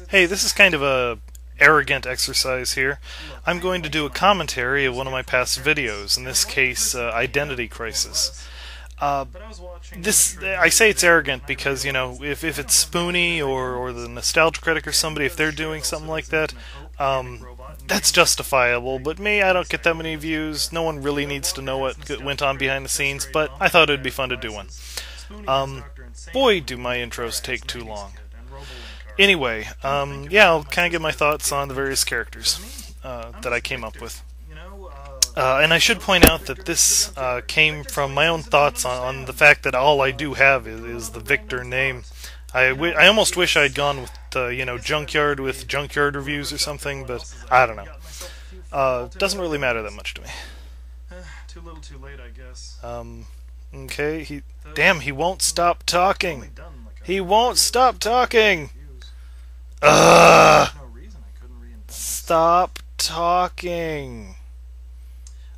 Hey, this is kind of a arrogant exercise here. I'm going to do a commentary of one of my past videos, in this case, Identity Crisis. I say it's arrogant because, you know, if it's Spoony or the Nostalgia Critic or somebody, if they're doing something like that, that's justifiable. But me, I don't get that many views. No one really needs to know what went on behind the scenes, but I thought it'd be fun to do one. Boy, do my intros take too long. Anyway, yeah, I'll kind of give my thoughts on the various characters that I came up with. And I should point out that this came from my own thoughts on the fact that all I do have is the Victor name. I almost wish I'd gone with, you know, Junkyard with Junkyard reviews or something, but I don't know. Doesn't really matter that much to me. Too little too late, I guess. Okay, damn, he won't stop talking. He won't stop talking! Stop talking.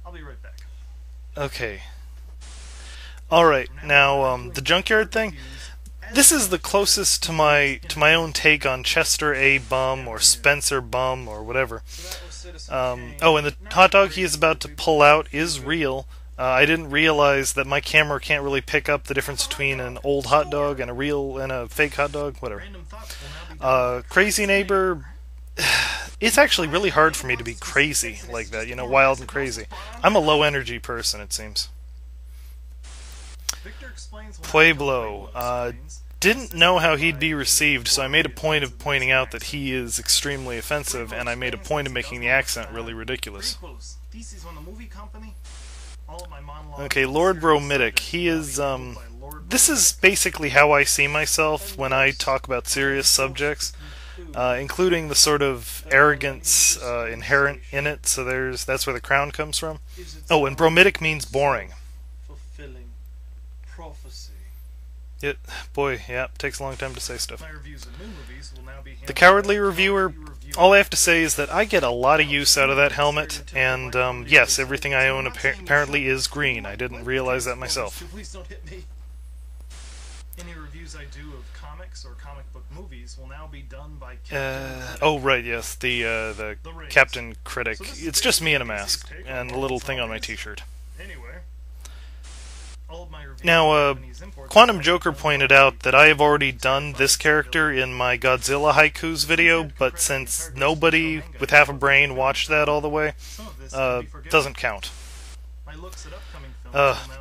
I'll be right back. Okay. Alright, now, the Junkyard thing, this is the closest to my own take on Chester A. Bum, or Spencer Bum, or whatever. Oh, and the hot dog he is about to pull out is real. I didn't realize that my camera can't really pick up the difference between an old hot dog and a fake hot dog, whatever. Crazy Neighbor, it's actually really hard for me to be crazy like that, you know, wild and crazy. I'm a low energy person, it seems. Pueblo, didn't know how he'd be received, so I made a point of pointing out that he is extremely offensive, and I made a point of making the accent really ridiculous. Okay, Lord Bromidic, he is, this is basically how I see myself when I talk about serious subjects, including the sort of arrogance inherent in it, so that's where the crown comes from. Oh, and Bromidic means boring. Boy, yeah, takes a long time to say stuff. The Cowardly Reviewer, all I have to say is that I get a lot of use out of that helmet, and yes, everything I own apparently is green. I didn't realize that myself. Any reviews I do of comics or comic book movies will now be done by oh right, yes, the Captain Critic. It's just me in a mask and a little thing on my t-shirt. Now, Quantum Joker pointed out that I have already done this character in my Godzilla haikus video, but since nobody with half a brain watched that all the way, doesn't count.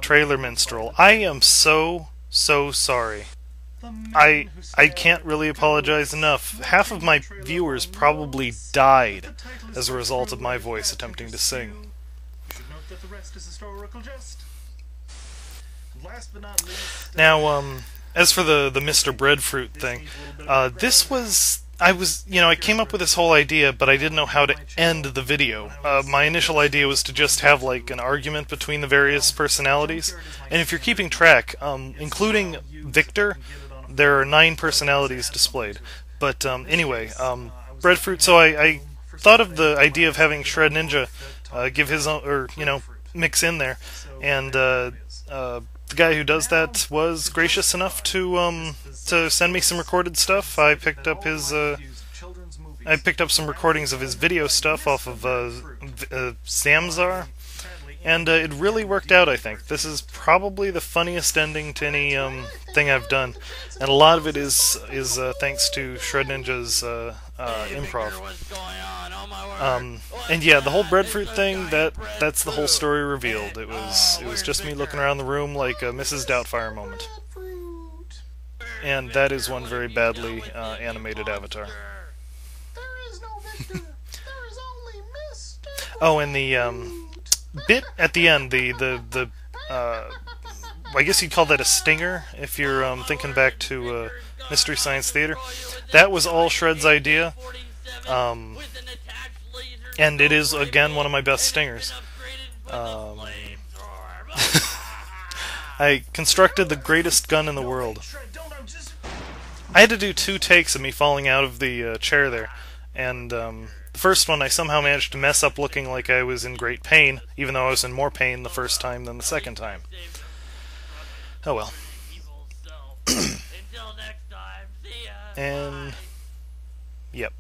Trailer Minstrel. I am so sorry. I can't really apologize enough. Half of my viewers probably died as a result of my voice attempting to sing. Now, as for the Mr. Breadfruit thing, I came up with this whole idea, but I didn't know how to end the video. My initial idea was to just have, like, an argument between the various personalities, and if you're keeping track, including Victor, there are 9 personalities displayed. But, anyway, Breadfruit, so I thought of the idea of having Shred Ninja give his own, or, you know, mix in there, and, the guy who does that was gracious enough to send me some recorded stuff. I picked up some recordings of his video stuff off of Samzar, and it really worked out, I think. This is probably the funniest ending to any thing I've done, and a lot of it is thanks to Shred Ninja's improv. And yeah, the whole Breadfruit thing, that's the whole story revealed. It was just me looking around the room like a Mrs. Doubtfire moment. And that is one very badly animated avatar. Oh, and the bit at the end, I guess you'd call that a stinger if you're thinking back to Mystery Science Theater. That was all Shred's idea. And it is, again, one of my best stingers. I constructed the greatest gun in the world. I had to do 2 takes of me falling out of the chair there, and the first one I somehow managed to mess up looking like I was in great pain, even though I was in more pain the first time than the second time. Oh well. And Yep.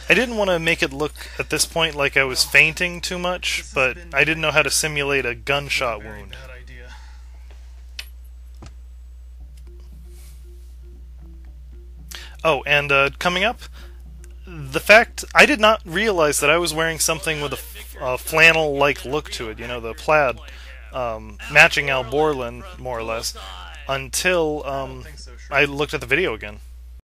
I didn't want to make it look, at this point, like I was fainting too much, but I didn't know how to simulate a gunshot wound. Bad idea. Oh, and coming up, the fact I did not realize that I was wearing something with a flannel-like look to it, you know, the plaid, matching Al Borland, more or less, until I looked at the video again.